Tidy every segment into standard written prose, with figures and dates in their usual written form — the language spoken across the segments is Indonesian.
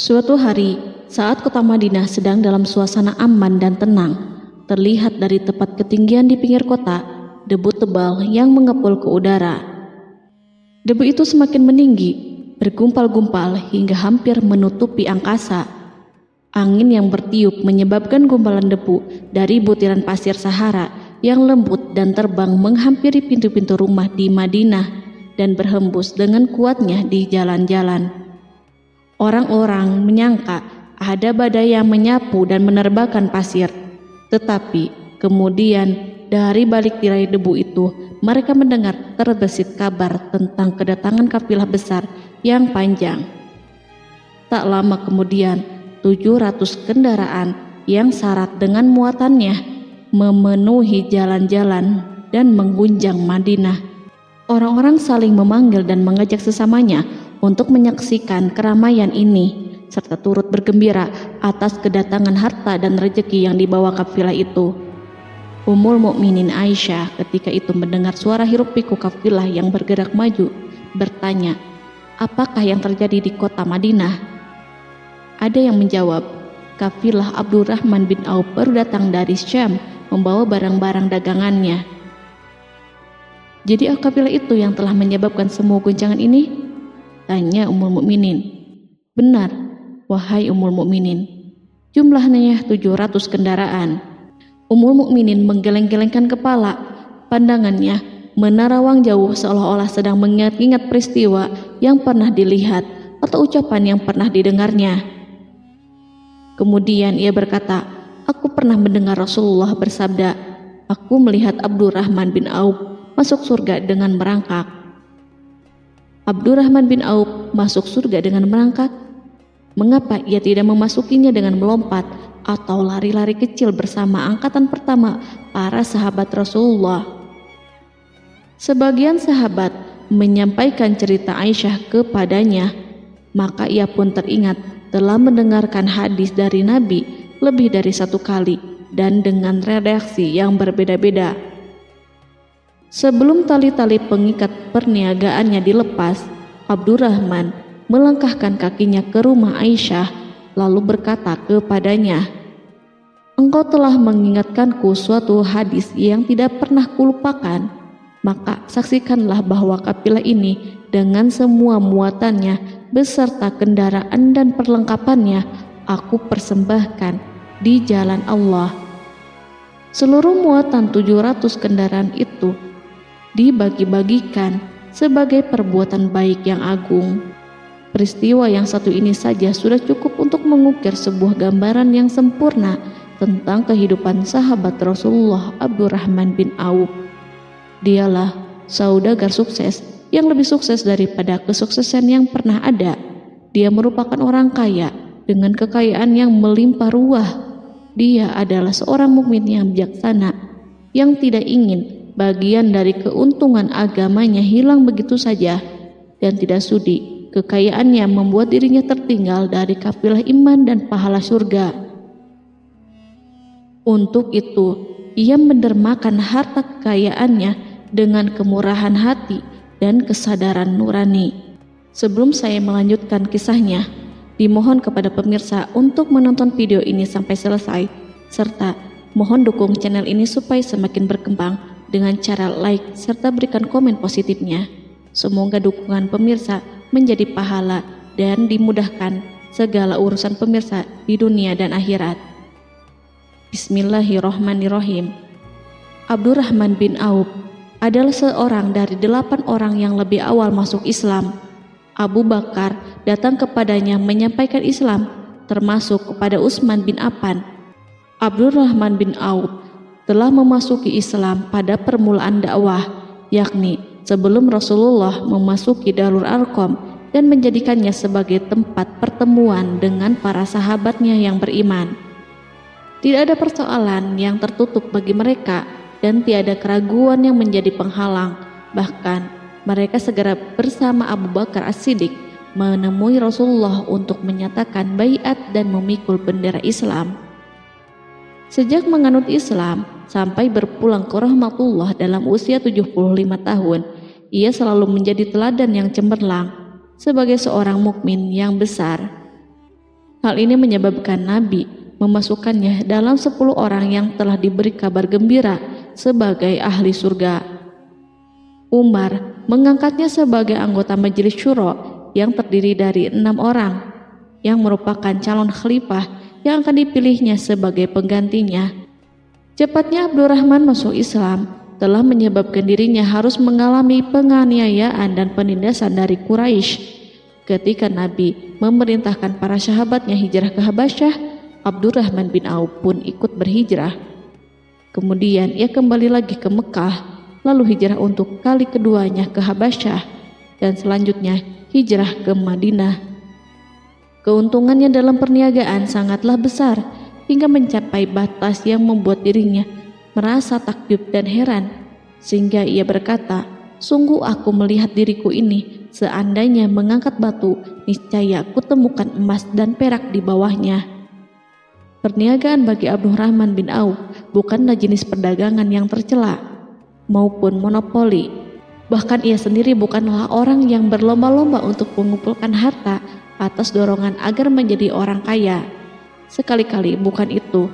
Suatu hari, saat kota Madinah sedang dalam suasana aman dan tenang, terlihat dari tepat ketinggian di pinggir kota, debu tebal yang mengepul ke udara. Debu itu semakin meninggi, bergumpal-gumpal hingga hampir menutupi angkasa. Angin yang bertiup menyebabkan gumpalan debu dari butiran pasir Sahara yang lembut dan terbang menghampiri pintu-pintu rumah di Madinah dan berhembus dengan kuatnya di jalan-jalan. Orang-orang menyangka ada badai yang menyapu dan menerbangkan pasir, tetapi kemudian dari balik tirai debu itu mereka mendengar terbesit kabar tentang kedatangan kafilah besar yang panjang. Tak lama kemudian 700 kendaraan yang syarat dengan muatannya memenuhi jalan-jalan dan mengguncang Madinah. Orang-orang saling memanggil dan mengajak sesamanya untuk menyaksikan keramaian ini, serta turut bergembira atas kedatangan harta dan rezeki yang dibawa kafilah itu. Ummul Mukminin Aisyah ketika itu mendengar suara hiruk-pikuk kafilah yang bergerak maju, bertanya, apakah yang terjadi di kota Madinah? Ada yang menjawab, kafilah Abdurrahman bin Auf baru datang dari Syam membawa barang-barang dagangannya. Jadi kafilah itu yang telah menyebabkan semua guncangan ini? Tanya Ummul Mukminin. Benar, wahai Ummul Mukminin. Jumlahnya 700 kendaraan. Ummul Mukminin menggeleng-gelengkan kepala. Pandangannya menerawang jauh seolah-olah sedang mengingat-ingat peristiwa yang pernah dilihat atau ucapan yang pernah didengarnya. Kemudian ia berkata, aku pernah mendengar Rasulullah bersabda, aku melihat Abdurrahman bin Auf masuk surga dengan merangkak. Abdurrahman bin Auf masuk surga dengan merangkak? Mengapa ia tidak memasukinya dengan melompat atau lari-lari kecil bersama angkatan pertama para sahabat Rasulullah? Sebagian sahabat menyampaikan cerita Aisyah kepadanya, maka ia pun teringat telah mendengarkan hadis dari Nabi lebih dari satu kali dan dengan redaksi yang berbeda-beda. Sebelum tali-tali pengikat perniagaannya dilepas, Abdurrahman melangkahkan kakinya ke rumah Aisyah lalu berkata kepadanya, engkau telah mengingatkanku suatu hadis yang tidak pernah kulupakan, maka saksikanlah bahwa kafilah ini dengan semua muatannya beserta kendaraan dan perlengkapannya aku persembahkan di jalan Allah. Seluruh muatan 700 kendaraan itu dibagi-bagikan sebagai perbuatan baik yang agung. Peristiwa yang satu ini saja sudah cukup untuk mengukir sebuah gambaran yang sempurna tentang kehidupan sahabat Rasulullah Abdurrahman bin Auf. Dialah saudagar sukses yang lebih sukses daripada kesuksesan yang pernah ada. Dia merupakan orang kaya dengan kekayaan yang melimpah ruah. Dia adalah seorang mukmin yang bijaksana yang tidak ingin bagian dari keuntungan agamanya hilang begitu saja dan tidak sudi kekayaannya membuat dirinya tertinggal dari kafilah iman dan pahala surga. Untuk itu, ia mendermakan harta kekayaannya dengan kemurahan hati dan kesadaran nurani. Sebelum saya melanjutkan kisahnya, dimohon kepada pemirsa untuk menonton video ini sampai selesai, serta mohon dukung channel ini supaya semakin berkembang dengan cara like serta berikan komen positifnya. Semoga dukungan pemirsa menjadi pahala dan dimudahkan segala urusan pemirsa di dunia dan akhirat. Bismillahirrohmanirrohim. Abdurrahman bin Auf adalah seorang dari 8 orang yang lebih awal masuk Islam. Abu Bakar datang kepadanya menyampaikan Islam, termasuk kepada Utsman bin Affan. Abdurrahman bin Auf telah memasuki Islam pada permulaan dakwah, yakni sebelum Rasulullah memasuki Darul Arqam dan menjadikannya sebagai tempat pertemuan dengan para sahabatnya yang beriman. Tidak ada persoalan yang tertutup bagi mereka dan tiada keraguan yang menjadi penghalang. Bahkan mereka segera bersama Abu Bakar As-Siddiq menemui Rasulullah untuk menyatakan baiat dan memikul bendera Islam. Sejak menganut Islam sampai berpulang ke rahmatullah dalam usia 75 tahun, ia selalu menjadi teladan yang cemerlang sebagai seorang mukmin yang besar. Hal ini menyebabkan Nabi memasukkannya dalam 10 orang yang telah diberi kabar gembira sebagai ahli surga. Umar mengangkatnya sebagai anggota majelis syuro yang terdiri dari 6 orang yang merupakan calon khalifah yang akan dipilihnya sebagai penggantinya. Cepatnya Abdurrahman masuk Islam telah menyebabkan dirinya harus mengalami penganiayaan dan penindasan dari Quraisy. Ketika Nabi memerintahkan para sahabatnya hijrah ke Habasyah, Abdurrahman bin Auf pun ikut berhijrah. Kemudian ia kembali lagi ke Mekah, lalu hijrah untuk kali keduanya ke Habasyah, dan selanjutnya hijrah ke Madinah. Keuntungannya dalam perniagaan sangatlah besar, hingga mencapai batas yang membuat dirinya merasa takjub dan heran, sehingga ia berkata, "Sungguh aku melihat diriku ini, seandainya mengangkat batu, niscaya aku temukan emas dan perak di bawahnya." Perniagaan bagi Abdurrahman bin Auf bukanlah jenis perdagangan yang tercela maupun monopoli. Bahkan ia sendiri bukanlah orang yang berlomba-lomba untuk mengumpulkan harta atas dorongan agar menjadi orang kaya. Sekali-kali bukan itu,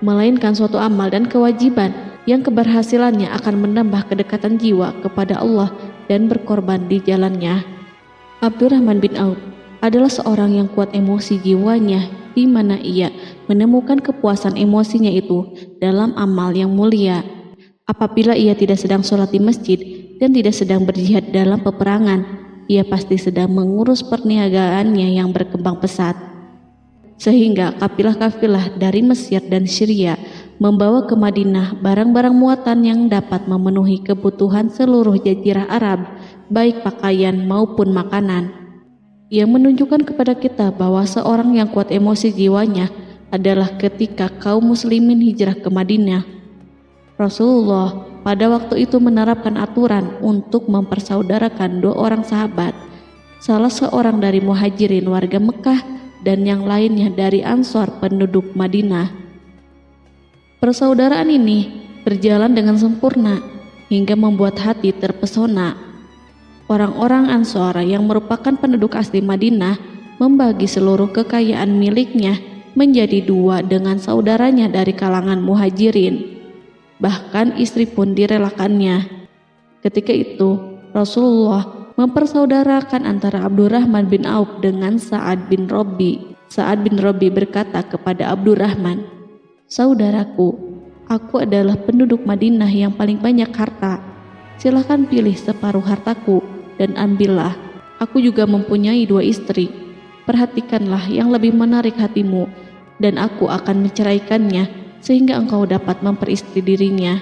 melainkan suatu amal dan kewajiban yang keberhasilannya akan menambah kedekatan jiwa kepada Allah dan berkorban di jalannya. Abdurrahman bin Auf adalah seorang yang kuat emosi jiwanya, di mana ia menemukan kepuasan emosinya itu dalam amal yang mulia. Apabila ia tidak sedang sholat di masjid dan tidak sedang berjihad dalam peperangan, ia pasti sedang mengurus perniagaannya yang berkembang pesat. Sehingga kafilah-kafilah dari Mesir dan Syria membawa ke Madinah barang-barang muatan yang dapat memenuhi kebutuhan seluruh jazirah Arab, baik pakaian maupun makanan. Yang menunjukkan kepada kita bahwa seorang yang kuat emosi jiwanya adalah ketika kaum muslimin hijrah ke Madinah. Rasulullah pada waktu itu menerapkan aturan untuk mempersaudarakan 2 orang sahabat, salah seorang dari muhajirin warga Mekah dan yang lainnya dari Ansor penduduk Madinah. Persaudaraan ini berjalan dengan sempurna hingga membuat hati terpesona. Orang-orang Ansor yang merupakan penduduk asli Madinah membagi seluruh kekayaan miliknya menjadi 2 dengan saudaranya dari kalangan muhajirin. Bahkan istri pun direlakannya. Ketika itu Rasulullah mempersaudarakan antara Abdurrahman bin Auf dengan Sa'ad bin Rabi. Sa'ad bin Rabi berkata kepada Abdurrahman, "Saudaraku, aku adalah penduduk Madinah yang paling banyak harta. Silahkan pilih separuh hartaku dan ambillah. Aku juga mempunyai 2 istri. Perhatikanlah yang lebih menarik hatimu, dan aku akan menceraikannya sehingga engkau dapat memperistri dirinya."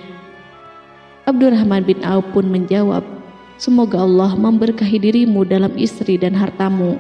Abdurrahman bin Auf pun menjawab, "Semoga Allah memberkahi dirimu dalam istri dan hartamu.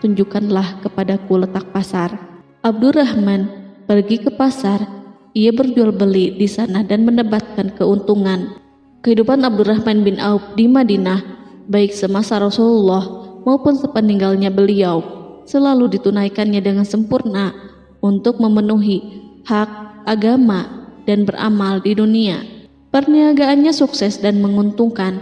Tunjukkanlah kepadaku letak pasar." Abdurrahman pergi ke pasar. Ia berjual beli di sana dan mendapatkan keuntungan. Kehidupan Abdurrahman bin Auf di Madinah, baik semasa Rasulullah maupun sepeninggalnya beliau, selalu ditunaikannya dengan sempurna untuk memenuhi hak agama dan beramal di dunia. Perniagaannya sukses dan menguntungkan.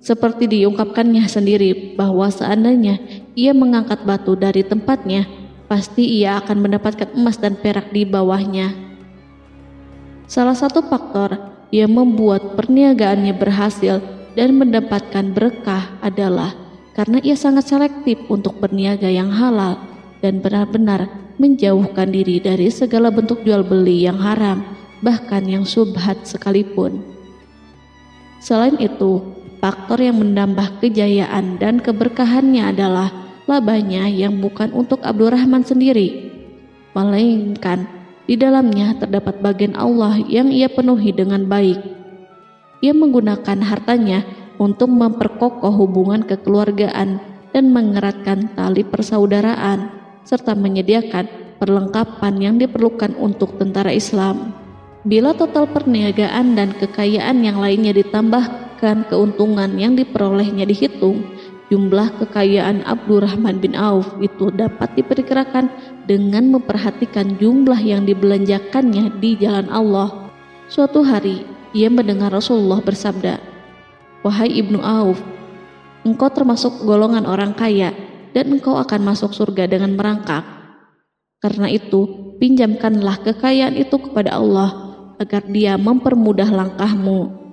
Seperti diungkapkannya sendiri bahwa seandainya ia mengangkat batu dari tempatnya, pasti ia akan mendapatkan emas dan perak di bawahnya. Salah satu faktor yang membuat perniagaannya berhasil dan mendapatkan berkah adalah karena ia sangat selektif untuk berniaga yang halal dan benar-benar menjauhkan diri dari segala bentuk jual beli yang haram, bahkan yang syubhat sekalipun. Selain itu, faktor yang menambah kejayaan dan keberkahannya adalah labanya yang bukan untuk Abdurrahman sendiri, melainkan di dalamnya terdapat bagian Allah yang ia penuhi dengan baik. Ia menggunakan hartanya untuk memperkokoh hubungan kekeluargaan dan mengeratkan tali persaudaraan, serta menyediakan perlengkapan yang diperlukan untuk tentara Islam. Bila total perniagaan dan kekayaan yang lainnya ditambahkan keuntungan yang diperolehnya dihitung, jumlah kekayaan Abdurrahman bin Auf itu dapat diperkirakan dengan memperhatikan jumlah yang dibelanjakannya di jalan Allah. Suatu hari, ia mendengar Rasulullah bersabda, "Wahai Ibnu Auf, engkau termasuk golongan orang kaya dan engkau akan masuk surga dengan merangkak." Karena itu, pinjamkanlah kekayaan itu kepada Allah agar Dia mempermudah langkahmu."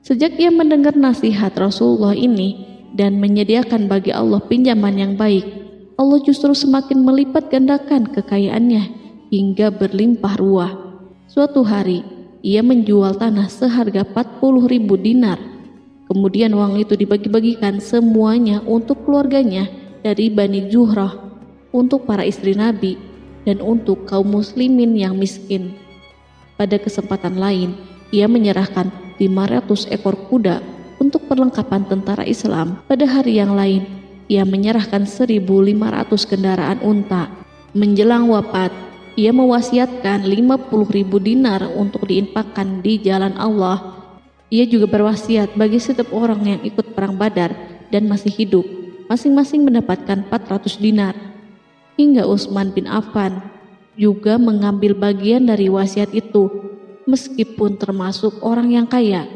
Sejak ia mendengar nasihat Rasulullah ini dan menyediakan bagi Allah pinjaman yang baik, Allah justru semakin melipat gandakan kekayaannya hingga berlimpah ruah. Suatu hari, ia menjual tanah seharga 40.000 dinar. Kemudian uang itu dibagi-bagikan semuanya untuk keluarganya dari Bani Zuhrah, untuk para istri Nabi, dan untuk kaum muslimin yang miskin. Pada kesempatan lain, ia menyerahkan 500 ekor kuda untuk perlengkapan tentara Islam. Pada hari yang lain, ia menyerahkan 1.500 kendaraan unta. Menjelang wafat, ia mewasiatkan 50.000 dinar untuk diinfakkan di jalan Allah. Ia juga berwasiat bagi setiap orang yang ikut perang Badar dan masih hidup, masing-masing mendapatkan 400 dinar. Hingga Utsman bin Affan juga mengambil bagian dari wasiat itu, meskipun termasuk orang yang kaya.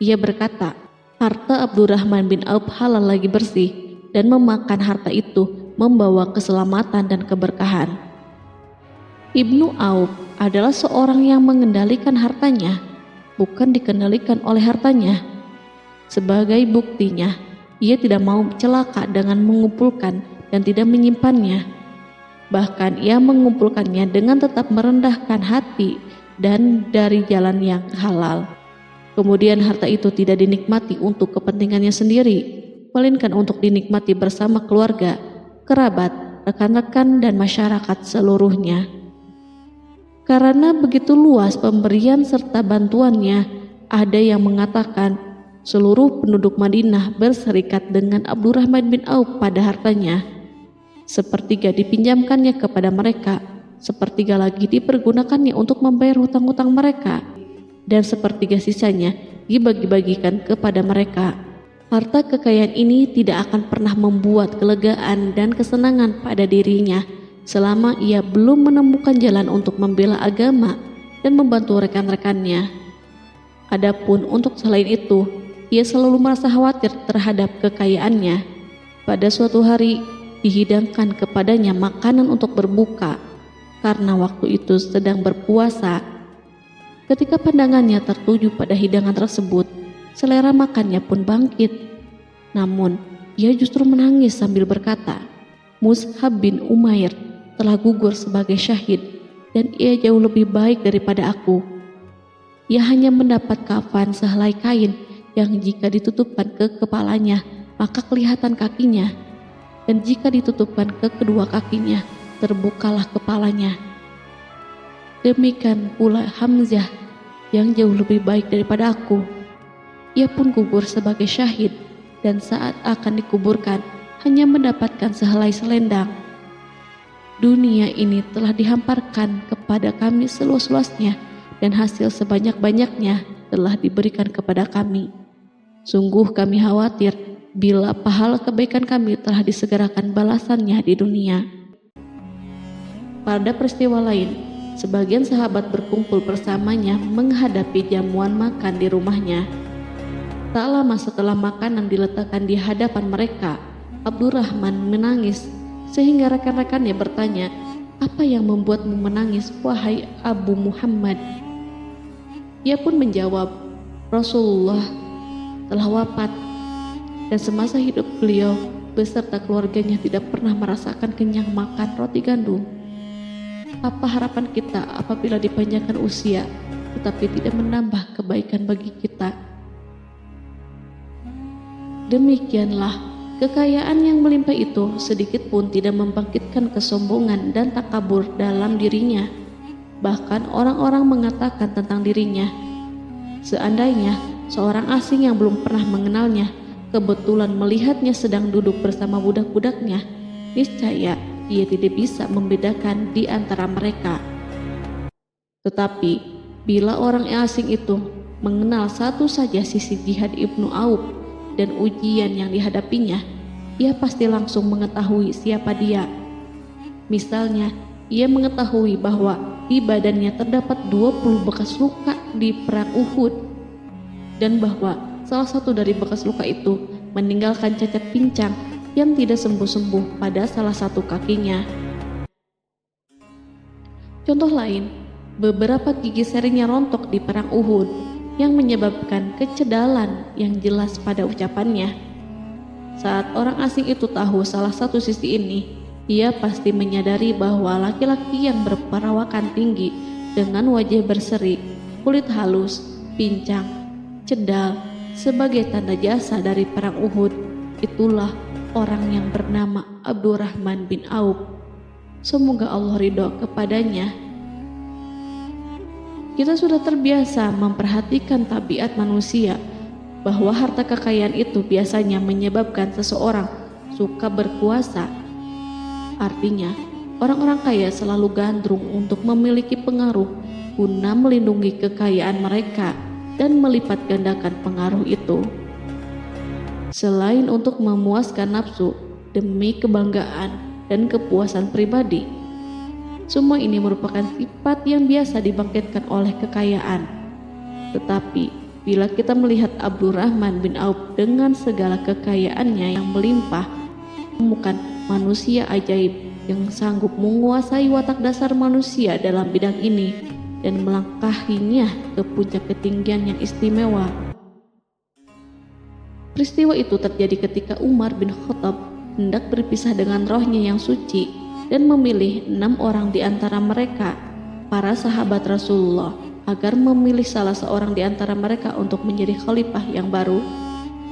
Ia berkata, harta Abdurrahman bin Auf halal lagi bersih, dan memakan harta itu membawa keselamatan dan keberkahan. Ibnu Auf adalah seorang yang mengendalikan hartanya, bukan dikendalikan oleh hartanya. Sebagai buktinya, ia tidak mau celaka dengan mengumpulkan dan tidak menyimpannya. Bahkan ia mengumpulkannya dengan tetap merendahkan hati dan dari jalan yang halal. Kemudian harta itu tidak dinikmati untuk kepentingannya sendiri, melainkan untuk dinikmati bersama keluarga, kerabat, rekan-rekan, dan masyarakat seluruhnya. Karena begitu luas pemberian serta bantuannya, ada yang mengatakan seluruh penduduk Madinah berserikat dengan Abdurrahman bin Auf pada hartanya. Sepertiga dipinjamkannya kepada mereka, sepertiga lagi dipergunakannya untuk membayar hutang-hutang mereka, dan sepertiga sisanya dibagi-bagikan kepada mereka. Harta kekayaan ini tidak akan pernah membuat kelegaan dan kesenangan pada dirinya selama ia belum menemukan jalan untuk membela agama dan membantu rekan-rekannya. Adapun untuk selain itu, ia selalu merasa khawatir terhadap kekayaannya. Pada suatu hari, dihidangkan kepadanya makanan untuk berbuka karena waktu itu sedang berpuasa. Ketika pandangannya tertuju pada hidangan tersebut, selera makannya pun bangkit. Namun, ia justru menangis sambil berkata, "Mus'hab bin Umair telah gugur sebagai syahid dan ia jauh lebih baik daripada aku. Ia hanya mendapat kafan sehelai kain yang jika ditutupkan ke kepalanya, maka kelihatan kakinya, dan jika ditutupkan ke kedua kakinya, terbukalah kepalanya. Demikian pula Hamzah yang jauh lebih baik daripada aku. Ia pun gugur sebagai syahid, dan saat akan dikuburkan hanya mendapatkan sehelai selendang. Dunia ini telah dihamparkan kepada kami seluas-luasnya, dan hasil sebanyak-banyaknya telah diberikan kepada kami. Sungguh kami khawatir bila pahala kebaikan kami telah disegerakan balasannya di dunia." Pada peristiwa lain, sebagian sahabat berkumpul bersamanya menghadapi jamuan makan di rumahnya. Tak lama setelah makanan diletakkan di hadapan mereka, Abdurrahman menangis sehingga rekan-rekannya bertanya, "Apa yang membuatmu menangis, wahai Abu Muhammad?" Ia pun menjawab, "Rasulullah telah wafat, dan semasa hidup beliau beserta keluarganya tidak pernah merasakan kenyang makan roti gandum. Apa harapan kita apabila dipanjangkan usia tetapi tidak menambah kebaikan bagi kita?" Demikianlah, kekayaan yang melimpah itu sedikit pun tidak membangkitkan kesombongan dan takabur dalam dirinya. Bahkan orang-orang mengatakan tentang dirinya, seandainya seorang asing yang belum pernah mengenalnya kebetulan melihatnya sedang duduk bersama budak-budaknya, niscaya ia tidak bisa membedakan di antara mereka. Tetapi bila orang asing itu mengenal satu saja sisi jihad Ibnu Auf dan ujian yang dihadapinya, ia pasti langsung mengetahui siapa dia. Misalnya, ia mengetahui bahwa di badannya terdapat 20 bekas luka di perang Uhud, dan bahwa salah satu dari bekas luka itu meninggalkan cacat pincang yang tidak sembuh-sembuh pada salah satu kakinya. Contoh lain, beberapa gigi serinya rontok di perang Uhud yang menyebabkan kecedalan yang jelas pada ucapannya. Saat orang asing itu tahu salah satu sisi ini, ia pasti menyadari bahwa laki-laki yang berperawakan tinggi dengan wajah berseri, kulit halus, pincang, cedal sebagai tanda jasa dari perang Uhud, itulah orang yang bernama Abdurrahman bin Auf. Semoga Allah ridho kepadanya. Kita sudah terbiasa memperhatikan tabiat manusia, bahwa harta kekayaan itu biasanya menyebabkan seseorang suka berkuasa. Artinya, orang-orang kaya selalu gandrung untuk memiliki pengaruh guna melindungi kekayaan mereka dan melipat gandakan pengaruh itu. Selain untuk memuaskan nafsu demi kebanggaan dan kepuasan pribadi, semua ini merupakan sifat yang biasa dibangkitkan oleh kekayaan. Tetapi bila kita melihat Abdurrahman bin Auf dengan segala kekayaannya yang melimpah, menemukan manusia ajaib yang sanggup menguasai watak dasar manusia dalam bidang ini dan melangkahinya ke puncak ketinggian yang istimewa. Peristiwa itu terjadi ketika Umar bin Khattab hendak berpisah dengan rohnya yang suci dan memilih 6 orang di antara mereka, para sahabat Rasulullah, agar memilih salah seorang di antara mereka untuk menjadi khalifah yang baru.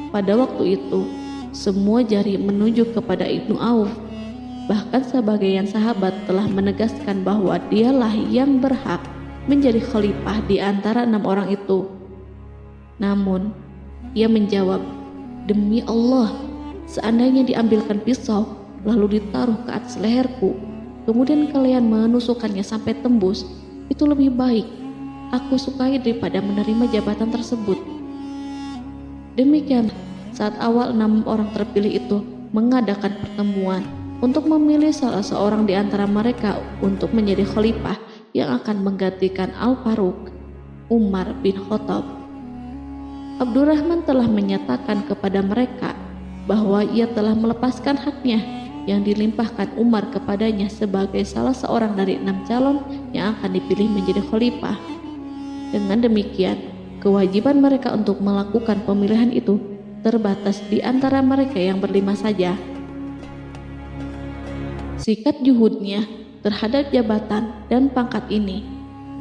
Pada waktu itu, semua jari menunjuk kepada Ibnu Auf. Bahkan sebagian sahabat telah menegaskan bahwa dialah yang berhak menjadi khalifah di antara 6 orang itu. Namun, ia menjawab, "Demi Allah, seandainya diambilkan pisau lalu ditaruh ke atas leherku, kemudian kalian menusukkannya sampai tembus, itu lebih baik aku sukai daripada menerima jabatan tersebut." Demikian, saat awal 6 orang terpilih itu mengadakan pertemuan untuk memilih salah seorang di antara mereka untuk menjadi khalifah yang akan menggantikan Al-Faruq, Umar bin Khattab, Abdurrahman telah menyatakan kepada mereka bahwa ia telah melepaskan haknya yang dilimpahkan Umar kepadanya sebagai salah seorang dari 6 calon yang akan dipilih menjadi khalifah. Dengan demikian, kewajiban mereka untuk melakukan pemilihan itu terbatas di antara mereka yang berlima saja. Sikat juhudnya terhadap jabatan dan pangkat ini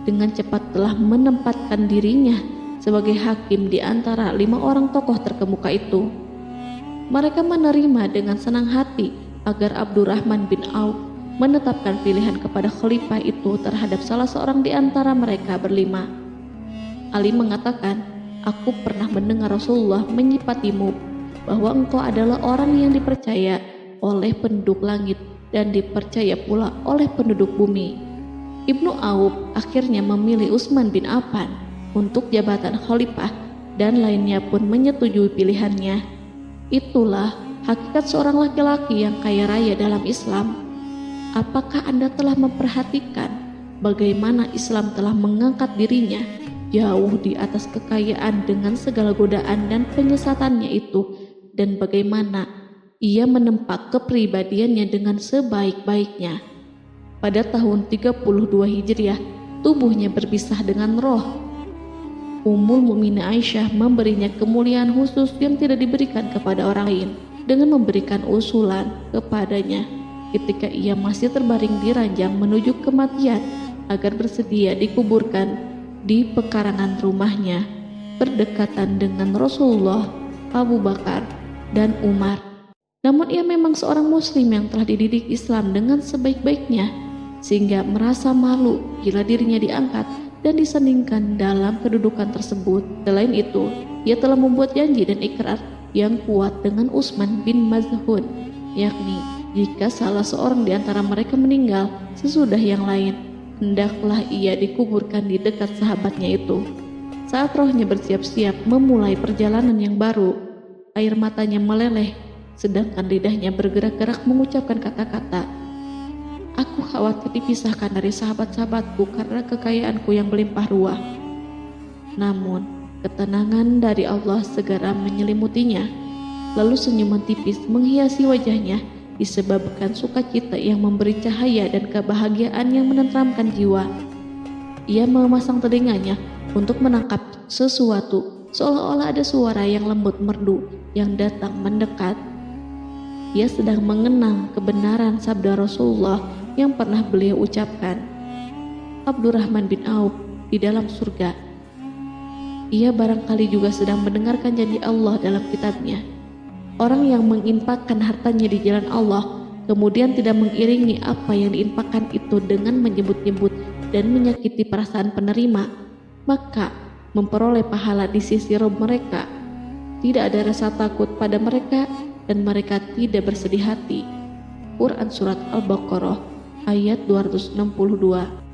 dengan cepat telah menempatkan dirinya sebagai hakim di antara 5 orang tokoh terkemuka itu. Mereka menerima dengan senang hati agar Abdurrahman bin Auf menetapkan pilihan kepada khalifah itu terhadap salah seorang di antara mereka berlima. Ali mengatakan, "Aku pernah mendengar Rasulullah menyifatimu bahwa engkau adalah orang yang dipercaya oleh penduduk langit dan dipercaya pula oleh penduduk bumi." Ibnu Auf akhirnya memilih Utsman bin Affan untuk jabatan khalifah dan lainnya pun menyetujui pilihannya. Itulah hakikat seorang laki-laki yang kaya raya dalam Islam. Apakah Anda telah memperhatikan bagaimana Islam telah mengangkat dirinya jauh di atas kekayaan dengan segala godaan dan penyesatannya itu, dan bagaimana ia menempa kepribadiannya dengan sebaik-baiknya? Pada tahun 32 Hijriah, tubuhnya berpisah dengan roh. Ummul Mukminin Aisyah memberinya kemuliaan khusus yang tidak diberikan kepada orang lain dengan memberikan usulan kepadanya ketika ia masih terbaring di ranjang menuju kematian agar bersedia dikuburkan di pekarangan rumahnya berdekatan dengan Rasulullah, Abu Bakar, dan Umar. Namun ia memang seorang muslim yang telah dididik Islam dengan sebaik-baiknya, sehingga merasa malu bila dirinya diangkat dan disandingkan dalam kedudukan tersebut. Selain itu, ia telah membuat janji dan ikrar yang kuat dengan Utsman bin Maz'un, yakni jika salah seorang di antara mereka meninggal sesudah yang lain, hendaklah ia dikuburkan di dekat sahabatnya itu. Saat rohnya bersiap-siap memulai perjalanan yang baru, air matanya meleleh, sedangkan lidahnya bergerak-gerak mengucapkan kata-kata, "Aku khawatir dipisahkan dari sahabat-sahabatku karena kekayaanku yang melimpah ruah." Namun, ketenangan dari Allah segera menyelimutinya. Lalu senyuman tipis menghiasi wajahnya disebabkan sukacita yang memberi cahaya dan kebahagiaan yang menenteramkan jiwa. Ia memasang telinganya untuk menangkap sesuatu, seolah-olah ada suara yang lembut merdu yang datang mendekat. Ia sedang mengenang kebenaran sabda Rasulullah yang pernah beliau ucapkan, Abdurrahman bin Auf di dalam surga. Ia barangkali juga sedang mendengarkan janji Allah dalam kitabnya. Orang yang menginfakkan hartanya di jalan Allah, kemudian tidak mengiringi apa yang diinfakkan itu dengan menyebut-nyebut dan menyakiti perasaan penerima, maka memperoleh pahala di sisi Rabb mereka. Tidak ada rasa takut pada mereka dan mereka tidak bersedih hati. Quran Surat Al-Baqarah ayat 262.